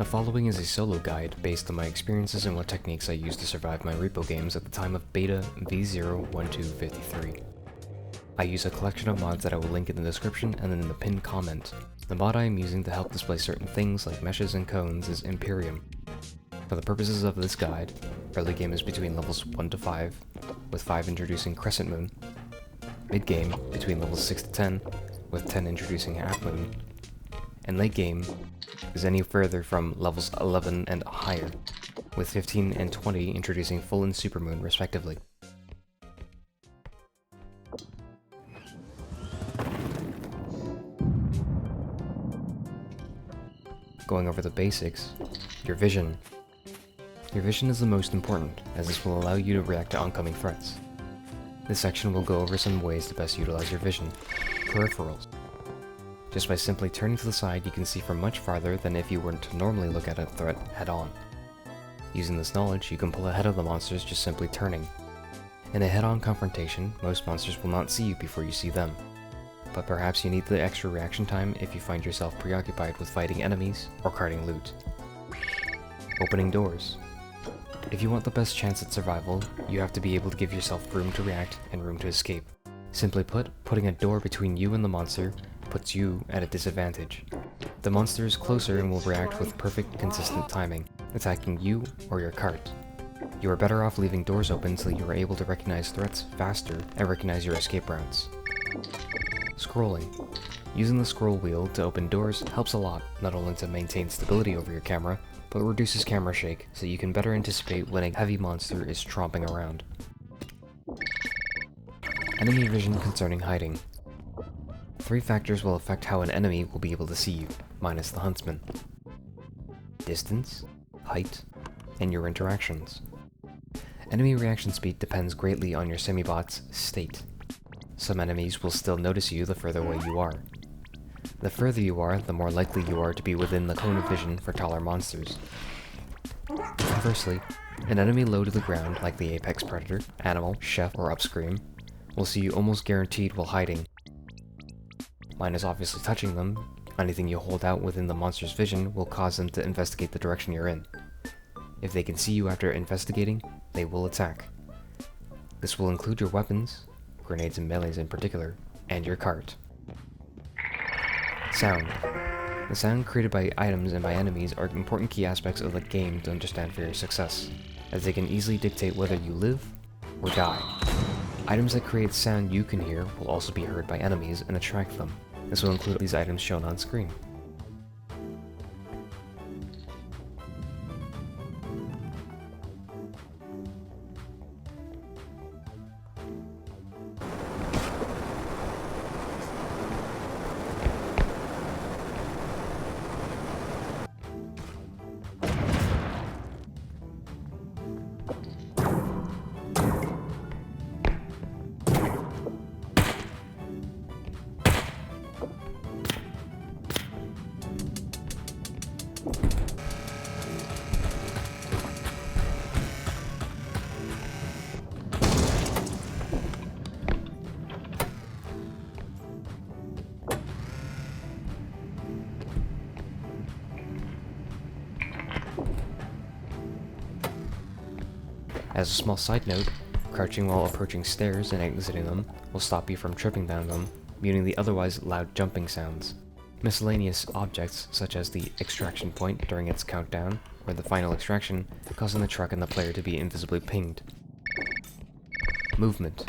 The following is a solo guide based on my experiences and what techniques I used to survive my REPO games at the time of beta V01253. I use a collection of mods that I will link in the description and in the pinned comment. The mod I am using to help display certain things like meshes and cones is Imperium. For the purposes of this guide, early game is between levels 1 to 5, with 5 introducing Crescent Moon, mid game between levels 6 to 10, with 10 introducing Half Moon, and late game is any further from levels 11 and higher, with 15 and 20 introducing Full and Supermoon respectively. Going over the basics, your vision. Your vision is the most important, as this will allow you to react to oncoming threats. This section will go over some ways to best utilize your vision. Peripherals. Just by simply turning to the side, you can see from much farther than if you were to normally look at a threat head-on. Using this knowledge, you can pull ahead of the monsters just simply turning. In a head-on confrontation, most monsters will not see you before you see them. But perhaps you need the extra reaction time if you find yourself preoccupied with fighting enemies or carting loot. Opening doors. If you want the best chance at survival, you have to be able to give yourself room to react and room to escape. Simply put, putting a door between you and the monster puts you at a disadvantage. The monster is closer and will react with perfect, consistent timing, attacking you or your cart. You are better off leaving doors open so you are able to recognize threats faster and recognize your escape routes. Scrolling. Using the scroll wheel to open doors helps a lot, not only to maintain stability over your camera, but reduces camera shake so you can better anticipate when a heavy monster is tromping around. Enemy vision concerning hiding. 3 factors will affect how an enemy will be able to see you, minus the huntsman. Distance, height, and your interactions. Enemy reaction speed depends greatly on your semibot's state. Some enemies will still notice you the further away you are. The further you are, the more likely you are to be within the cone of vision for taller monsters. Conversely, an enemy low to the ground like the apex predator, animal, chef, or upscream will see you almost guaranteed while hiding. Minus obviously touching them, anything you hold out within the monster's vision will cause them to investigate the direction you're in. If they can see you after investigating, they will attack. This will include your weapons, grenades and melees in particular, and your cart. Sound. The sound created by items and by enemies are important key aspects of the game to understand for your success, as they can easily dictate whether you live or die. Items that create sound you can hear will also be heard by enemies and attract them. This will include these items shown on screen. As a small side note, crouching while approaching stairs and exiting them will stop you from tripping down them, muting the otherwise loud jumping sounds. Miscellaneous objects such as the extraction point during its countdown, or the final extraction, causing the truck and the player to be invisibly pinged. Movement.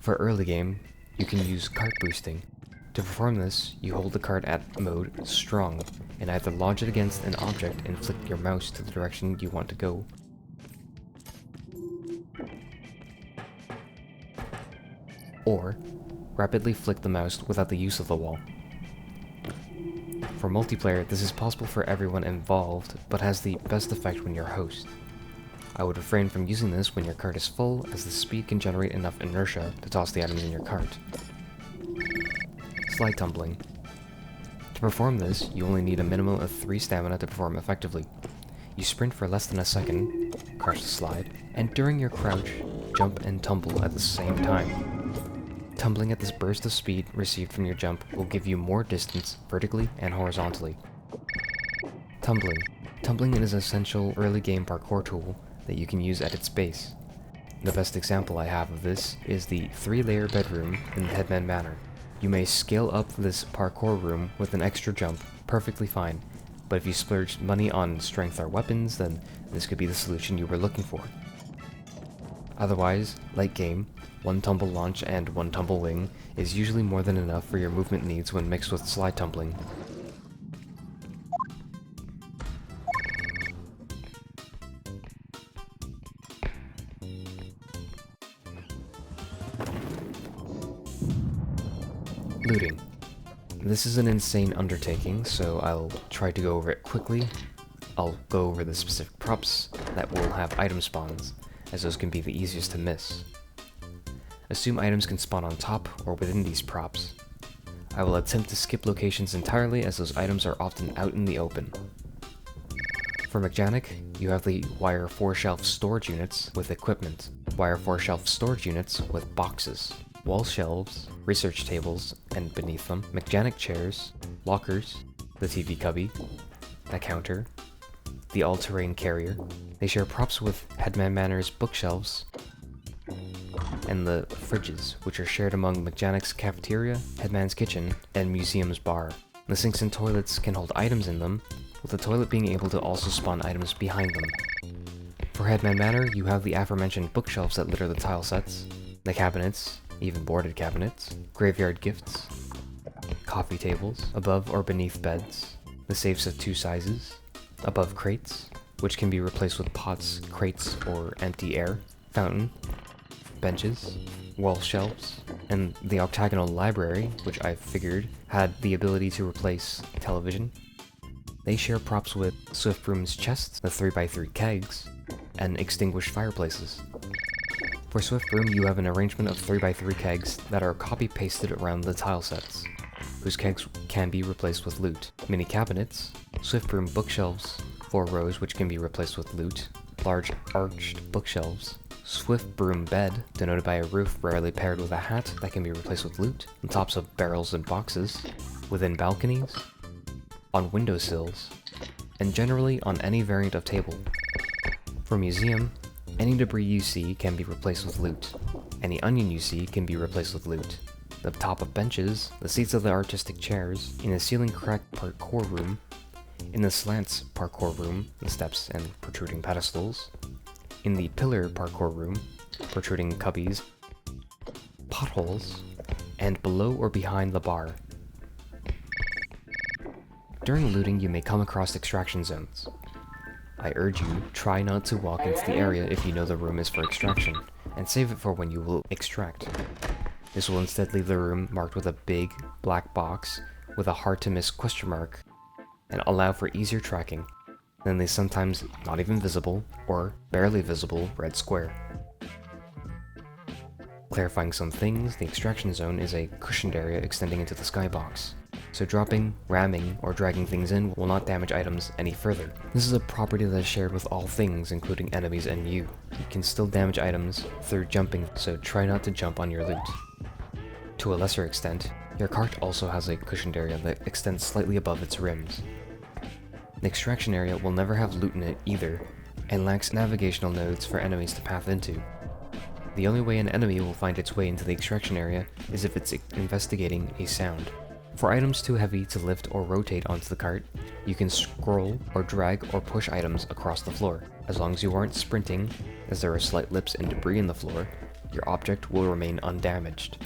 For early game, you can use cart boosting. To perform this, you hold the cart at mode strong, and either launch it against an object and flick your mouse to the direction you want to go, or rapidly flick the mouse without the use of the wall. For multiplayer, this is possible for everyone involved, but has the best effect when you're host. I would refrain from using this when your cart is full, as the speed can generate enough inertia to toss the items in your cart. Slide tumbling. To perform this, you only need a minimum of 3 stamina to perform effectively. You sprint for less than a second, crouch to slide, and during your crouch, jump and tumble at the same time. Tumbling at this burst of speed received from your jump will give you more distance vertically and horizontally. Tumbling. Tumbling is an essential early game parkour tool that you can use at its base. The best example I have of this is the 3-layer bedroom in Headman Manor. You may scale up this parkour room with an extra jump perfectly fine, but if you splurge money on strength or weapons, then this could be the solution you were looking for. Otherwise, late game, 1 tumble launch and 1 tumble wing is usually more than enough for your movement needs when mixed with slide tumbling. Looting. This is an insane undertaking, so I'll try to go over it quickly. I'll go over the specific props that will have item spawns, as those can be the easiest to miss. Assume items can spawn on top or within these props. I will attempt to skip locations entirely as those items are often out in the open. For mechanic, you have the wire 4-shelf storage units with equipment, wire 4-shelf storage units with boxes, wall shelves, research tables, and beneath them, mechanic chairs, lockers, the TV cubby, a counter, the all-terrain carrier. They share props with Headman Manor's bookshelves, and the fridges, which are shared among Mechanic's cafeteria, Headman's kitchen, and Museum's bar. The sinks and toilets can hold items in them, with the toilet being able to also spawn items behind them. For Headman Manor, you have the aforementioned bookshelves that litter the tile sets, the cabinets, even boarded cabinets, graveyard gifts, coffee tables, above or beneath beds, the safes of 2 sizes, above crates, which can be replaced with pots, crates, or empty air, fountain, benches, wall shelves, and the octagonal library, which I figured had the ability to replace television. They share props with Swift Broom's chests, the 3x3 kegs, and extinguished fireplaces. For Swift Broom, you have an arrangement of 3x3 kegs that are copy-pasted around the tile sets, whose kegs can be replaced with loot. Mini cabinets, Swift Broom bookshelves, 4 rows which can be replaced with loot, large arched bookshelves, Swift Broom bed, denoted by a roof rarely paired with a hat that can be replaced with loot, on tops of barrels and boxes, within balconies, on windowsills, and generally on any variant of table. For Museum, any debris you see can be replaced with loot. Any onion you see can be replaced with loot. The top of benches, the seats of the artistic chairs, in the ceiling crack parkour room, in the slants parkour room, the steps and protruding pedestals, in the pillar parkour room, protruding cubbies, potholes, and below or behind the bar. During looting, you may come across extraction zones. I urge you, try not to walk into the area if you know the room is for extraction, and save it for when you will extract. This will instead leave the room marked with a big, black box with a hard-to-miss question mark, and allow for easier tracking than the sometimes not even visible, or barely visible, red square. Clarifying some things, the extraction zone is a cushioned area extending into the skybox, so dropping, ramming, or dragging things in will not damage items any further. This is a property that is shared with all things, including enemies and you. You can still damage items through jumping, so try not to jump on your loot. To a lesser extent, your cart also has a cushioned area that extends slightly above its rims. The extraction area will never have loot in it either, and lacks navigational nodes for enemies to path into. The only way an enemy will find its way into the extraction area is if it's investigating a sound. For items too heavy to lift or rotate onto the cart, you can scroll or drag or push items across the floor. As long as you aren't sprinting, as there are slight lips and debris in the floor, your object will remain undamaged.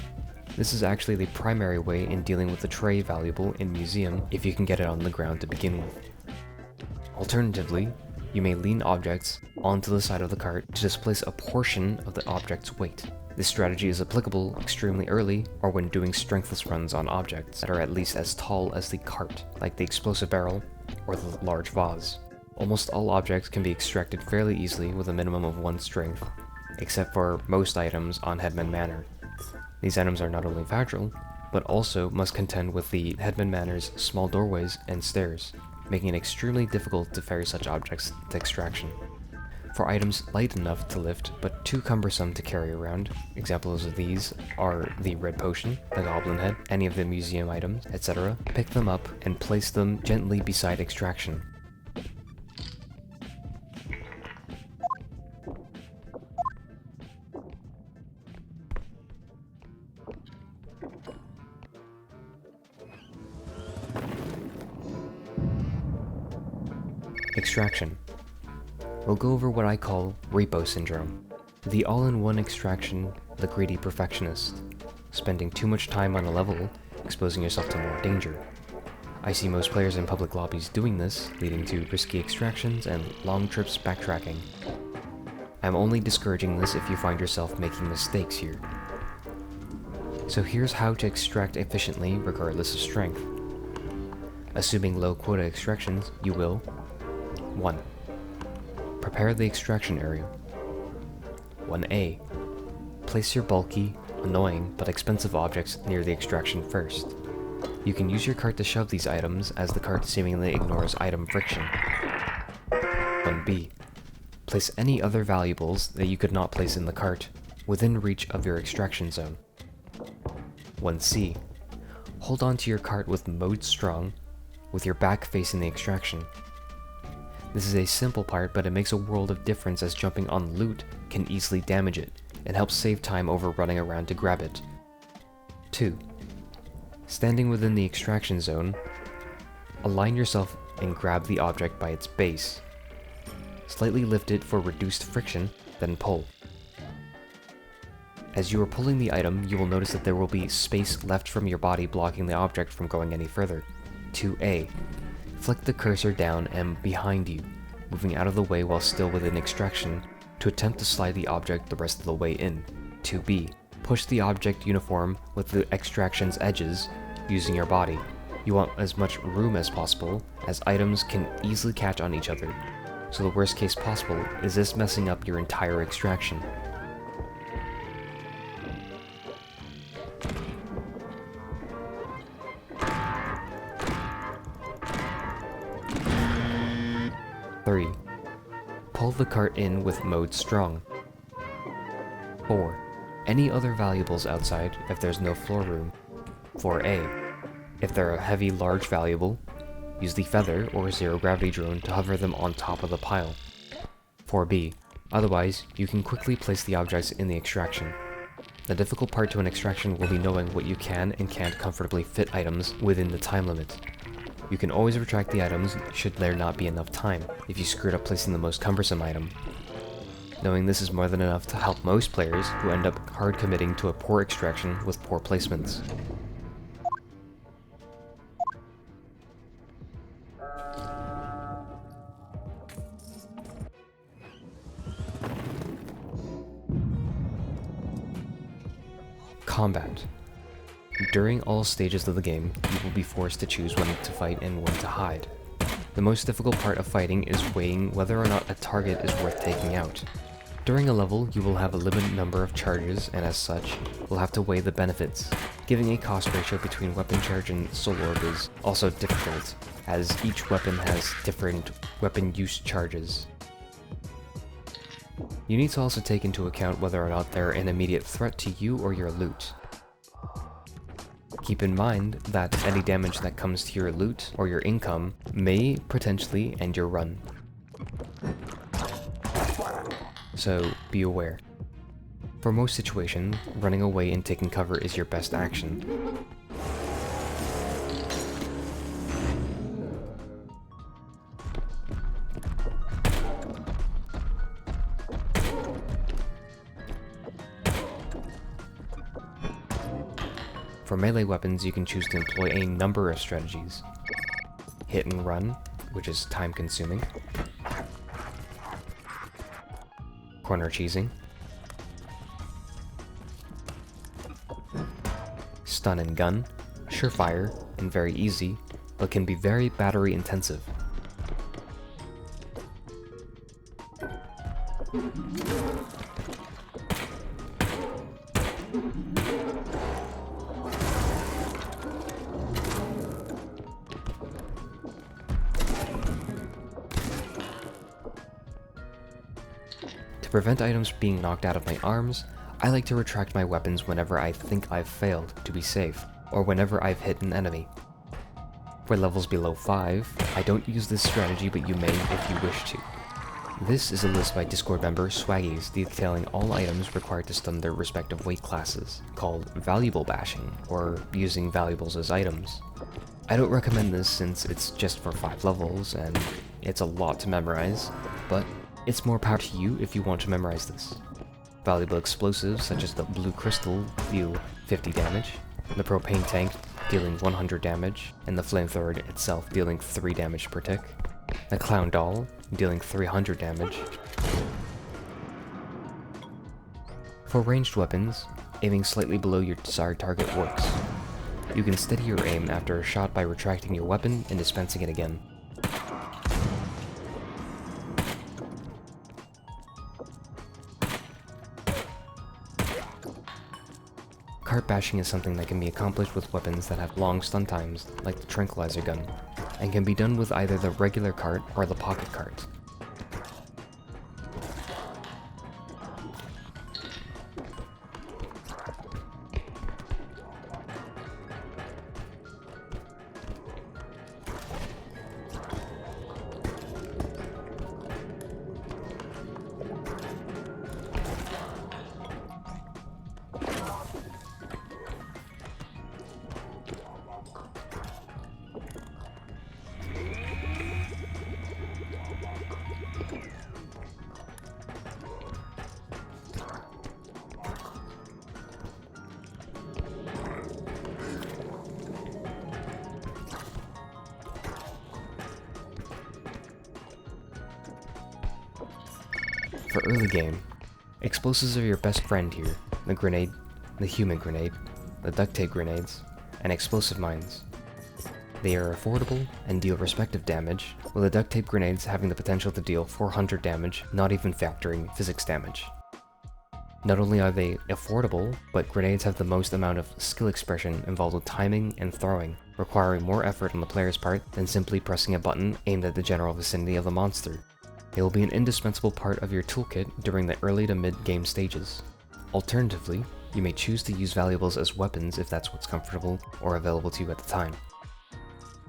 This is actually the primary way in dealing with the tray valuable in Museum if you can get it on the ground to begin with. Alternatively, you may lean objects onto the side of the cart to displace a portion of the object's weight. This strategy is applicable extremely early, or when doing strengthless runs on objects that are at least as tall as the cart, like the explosive barrel or the large vase. Almost all objects can be extracted fairly easily with a minimum of 1 strength, except for most items on Headman Manor. These items are not only fragile, but also must contend with the Headman Manor's small doorways and stairs, making it extremely difficult to ferry such objects to extraction. For items light enough to lift, but too cumbersome to carry around, examples of these are the red potion, the goblin head, any of the museum items, etc. Pick them up and place them gently beside extraction. Extraction. We'll go over what I call REPO syndrome. The all-in-one extraction, the greedy perfectionist. Spending too much time on a level, exposing yourself to more danger. I see most players in public lobbies doing this, leading to risky extractions and long trips backtracking. I'm only discouraging this if you find yourself making mistakes here. So here's how to extract efficiently regardless of strength. Assuming low quota extractions, you will 1. Prepare the extraction area. 1A. Place your bulky, annoying, but expensive objects near the extraction first. You can use your cart to shove these items, as the cart seemingly ignores item friction. 1B. Place any other valuables that you could not place in the cart within reach of your extraction zone. 1C. Hold on to your cart with mode strong, with your back facing the extraction. This is a simple part, but it makes a world of difference as jumping on loot can easily damage it, and helps save time over running around to grab it. 2. Standing within the extraction zone, align yourself and grab the object by its base. Slightly lift it for reduced friction, then pull. As you are pulling the item, you will notice that there will be space left from your body blocking the object from going any further. 2A. Flick the cursor down and behind you, moving out of the way while still within extraction, to attempt to slide the object the rest of the way in. 2B. Push the object uniform with the extraction's edges, using your body. You want as much room as possible, as items can easily catch on each other, so the worst case possible is this messing up your entire extraction. Three. Pull the cart in with mode strong. 4. Any other valuables outside if there's no floor room. 4A. If they're a heavy large valuable, use the feather or zero gravity drone to hover them on top of the pile. 4B. Otherwise, you can quickly place the objects in the extraction. The difficult part to an extraction will be knowing what you can and can't comfortably fit items within the time limit. You can always retract the items should there not be enough time, if you screwed up placing the most cumbersome item. Knowing this is more than enough to help most players who end up hard committing to a poor extraction with poor placements. Combat. During all stages of the game, you will be forced to choose when to fight and when to hide. The most difficult part of fighting is weighing whether or not a target is worth taking out. During a level, you will have a limited number of charges, and as such, will have to weigh the benefits. Giving a cost ratio between weapon charge and soul orb is also difficult, as each weapon has different weapon use charges. You need to also take into account whether or not they're an immediate threat to you or your loot. Keep in mind that any damage that comes to your loot or your income may potentially end your run. So be aware. For most situations, running away and taking cover is your best action. For melee weapons, you can choose to employ a number of strategies. Hit and run, which is time consuming. Corner cheesing. Stun and gun, surefire and very easy, but can be very battery intensive. To prevent items being knocked out of my arms, I like to retract my weapons whenever I think I've failed to be safe, or whenever I've hit an enemy. For levels below 5, I don't use this strategy, but you may if you wish to. This is a list by Discord member Swaggies detailing all items required to stun their respective weight classes, called valuable bashing, or using valuables as items. I don't recommend this since it's just for 5 levels, and it's a lot to memorize, but it's more power to you if you want to memorize this. Valuable explosives such as the blue crystal deal 50 damage, the propane tank dealing 100 damage, and the flamethrower itself dealing 3 damage per tick, the clown doll dealing 300 damage. For ranged weapons, aiming slightly below your desired target works. You can steady your aim after a shot by retracting your weapon and dispensing it again. Cart bashing is something that can be accomplished with weapons that have long stun times, like the tranquilizer gun, and can be done with either the regular cart or the pocket cart. For early game, explosives are your best friend here. The grenade, the human grenade, the duct tape grenades, and explosive mines. They are affordable and deal respective damage, with the duct tape grenades having the potential to deal 400 damage, not even factoring physics damage. Not only are they affordable, but grenades have the most amount of skill expression involved with timing and throwing, requiring more effort on the player's part than simply pressing a button aimed at the general vicinity of the monster. They will be an indispensable part of your toolkit during the early to mid-game stages. Alternatively, you may choose to use valuables as weapons if that's what's comfortable or available to you at the time.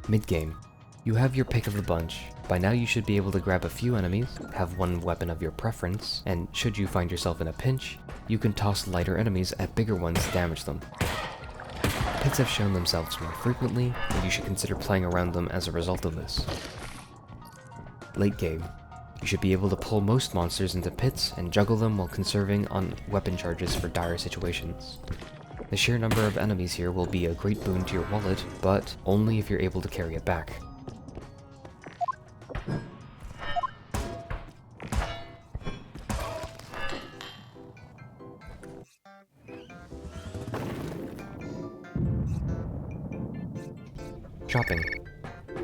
Mid-game, you have your pick of the bunch. By now you should be able to grab a few enemies, have one weapon of your preference, and should you find yourself in a pinch, you can toss lighter enemies at bigger ones to damage them. Pits have shown themselves more frequently, and you should consider playing around them as a result of this. Late game, you should be able to pull most monsters into pits and juggle them while conserving on weapon charges for dire situations. The sheer number of enemies here will be a great boon to your wallet, but only if you're able to carry it back. Shopping.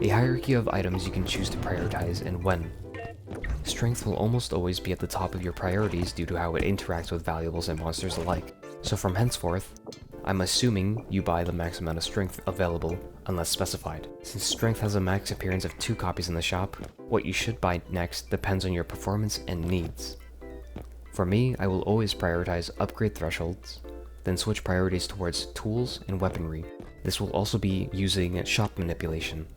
A hierarchy of items you can choose to prioritize and when. Strength will almost always be at the top of your priorities due to how it interacts with valuables and monsters alike. So from henceforth, I'm assuming you buy the max amount of strength available, unless specified. Since strength has a max appearance of 2 copies in the shop, what you should buy next depends on your performance and needs. For me, I will always prioritize upgrade thresholds, then switch priorities towards tools and weaponry. This will also be using shop manipulation.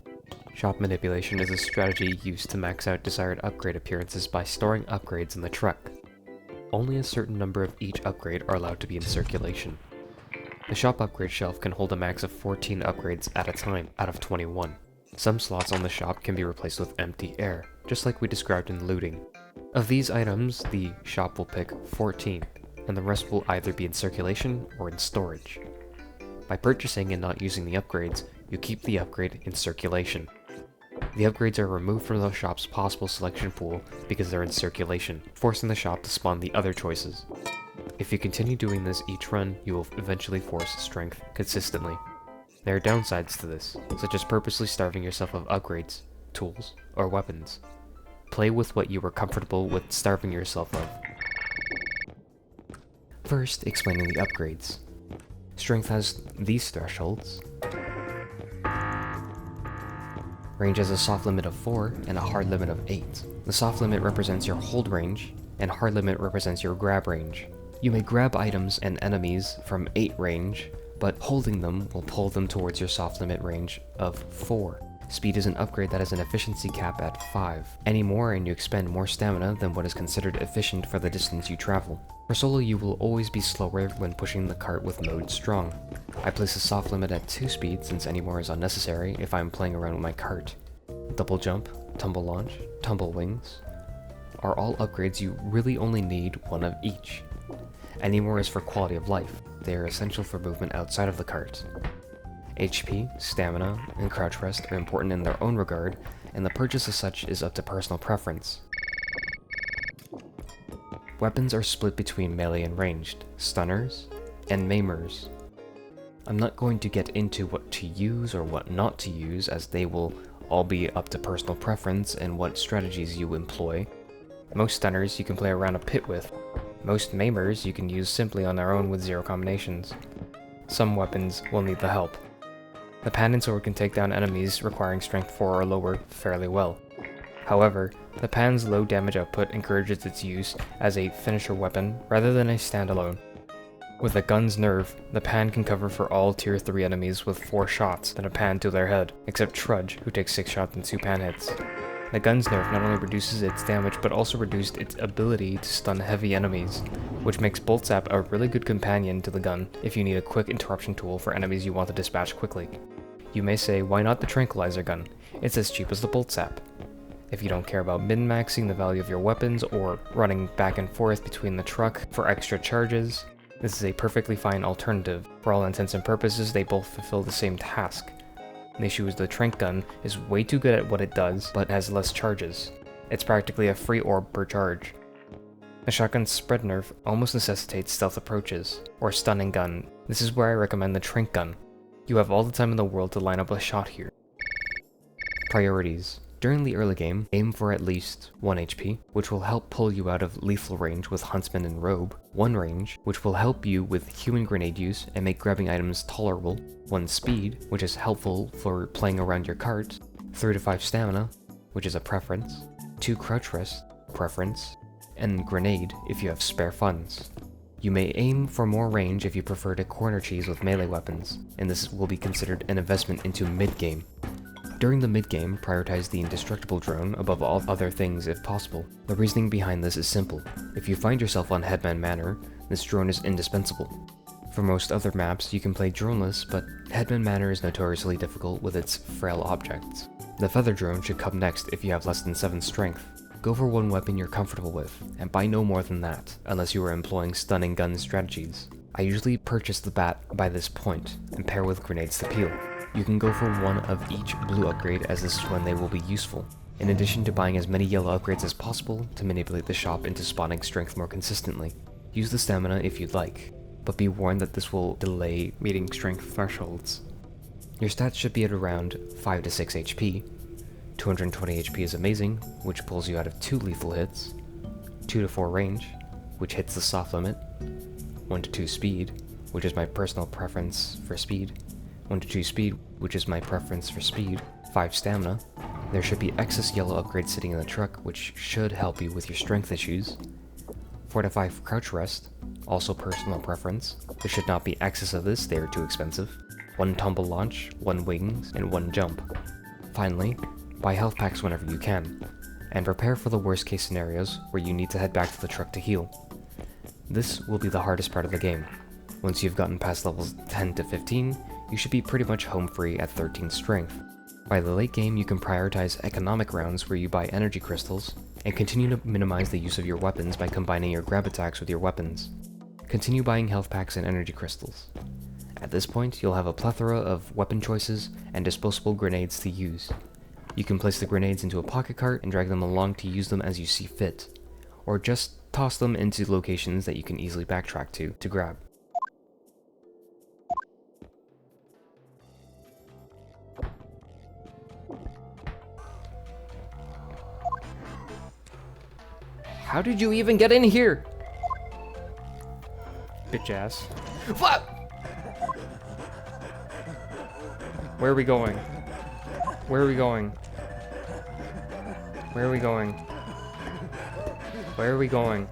Shop manipulation is a strategy used to max out desired upgrade appearances by storing upgrades in the truck. Only a certain number of each upgrade are allowed to be in circulation. The shop upgrade shelf can hold a max of 14 upgrades at a time out of 21. Some slots on the shop can be replaced with empty air, just like we described in looting. Of these items, the shop will pick 14, and the rest will either be in circulation or in storage. By purchasing and not using the upgrades, you keep the upgrade in circulation. The upgrades are removed from the shop's possible selection pool because they're in circulation, forcing the shop to spawn the other choices. If you continue doing this each run, you will eventually force strength consistently. There are downsides to this, such as purposely starving yourself of upgrades, tools, or weapons. Play with what you are comfortable with starving yourself of. First, explaining the upgrades. Strength has these thresholds. Range has a soft limit of 4 and a hard limit of 8. The soft limit represents your hold range, and hard limit represents your grab range. You may grab items and enemies from 8 range, but holding them will pull them towards your soft limit range of 4. Speed is an upgrade that has an efficiency cap at 5. Any more and you expend more stamina than what is considered efficient for the distance you travel. For solo, you will always be slower when pushing the cart with mode strong. I place a soft limit at 2 speed since any more is unnecessary if I am playing around with my cart. double jump, tumble launch, tumble wings are all upgrades you really only need one of each. Any more is for quality of life. They are essential for movement outside of the cart. HP, stamina, and crouch rest are important in their own regard, and the purchase of such is up to personal preference. Weapons are split between melee and ranged, stunners, and maimers. I'm not going to get into what to use or what not to use, as they will all be up to personal preference and what strategies you employ. Most stunners you can play around a pit with. Most maimers you can use simply on their own with 0 combinations. Some weapons will need the help. The pan and sword can take down enemies requiring strength 4 or lower fairly well. However, the pan's low damage output encourages its use as a finisher weapon rather than a standalone. With the gun's nerve, the pan can cover for all tier 3 enemies with 4 shots than a pan to their head, except Trudge, who takes 6 shots and 2 pan hits. The gun's nerf not only reduces its damage, but also reduced its ability to stun heavy enemies, which makes Bolt Zap a really good companion to the gun if you need a quick interruption tool for enemies you want to dispatch quickly. You may say, why not the Tranquilizer gun? It's as cheap as the Bolt Zap. If you don't care about min-maxing the value of your weapons or running back and forth between the truck for extra charges, this is a perfectly fine alternative. For all intents and purposes, they both fulfill the same task. The issue is the Tranq gun is way too good at what it does, but has less charges. It's practically a free orb per charge. The shotgun's spread nerf almost necessitates stealth approaches, or stunning gun. This is where I recommend the Tranq gun. You have all the time in the world to line up a shot here. Priorities. During the early game, aim for at least 1 HP, which will help pull you out of lethal range with Huntsman and Robe, 1 range, which will help you with human grenade use and make grabbing items tolerable, 1 speed, which is helpful for playing around your cart, 3 to 5 stamina, which is a preference, 2 crouch rest, preference, and grenade if you have spare funds. You may aim for more range if you prefer to corner cheese with melee weapons, and this will be considered an investment into mid-game. During the mid-game, prioritize the indestructible drone above all other things if possible. The reasoning behind this is simple. If you find yourself on Headman Manor, this drone is indispensable. For most other maps, you can play droneless, but Headman Manor is notoriously difficult with its frail objects. The Feather Drone should come next if you have less than 7 strength. Go for 1 weapon you're comfortable with, and buy no more than that, unless you are employing stunning gun strategies. I usually purchase the bat by this point, and pair with grenades to peel. You can go for 1 of each blue upgrade, as this is when they will be useful, in addition to buying as many yellow upgrades as possible to manipulate the shop into spawning strength more consistently. Use the stamina if you'd like, but be warned that this will delay meeting strength thresholds. Your stats should be at around 5 to 6 HP. 220 HP is amazing, which pulls you out of 2 lethal hits, 2 to 4 range, which hits the soft limit, 1 to 2 speed, which is my personal preference for speed, 1 to 2 speed, which is my preference for speed, 5 stamina. There should be excess yellow upgrades sitting in the truck, which should help you with your strength issues. 4 to 5 crouch rest, also personal preference. There should not be excess of this, they are too expensive. 1 tumble launch, 1 wings, and 1 jump. Finally, buy health packs whenever you can, and prepare for the worst case scenarios where you need to head back to the truck to heal. This will be the hardest part of the game. Once you've gotten past levels 10 to 15, you should be pretty much home free at 13 strength. By the late game, you can prioritize economic rounds where you buy energy crystals, and continue to minimize the use of your weapons by combining your grab attacks with your weapons. Continue buying health packs and energy crystals. At this point, you'll have a plethora of weapon choices and disposable grenades to use. You can place the grenades into a pocket cart and drag them along to use them as you see fit, or just toss them into locations that you can easily backtrack to grab. How did you even get in here? Bitch ass. What? Where are we going? Where are we going? Where are we going? Where are we going?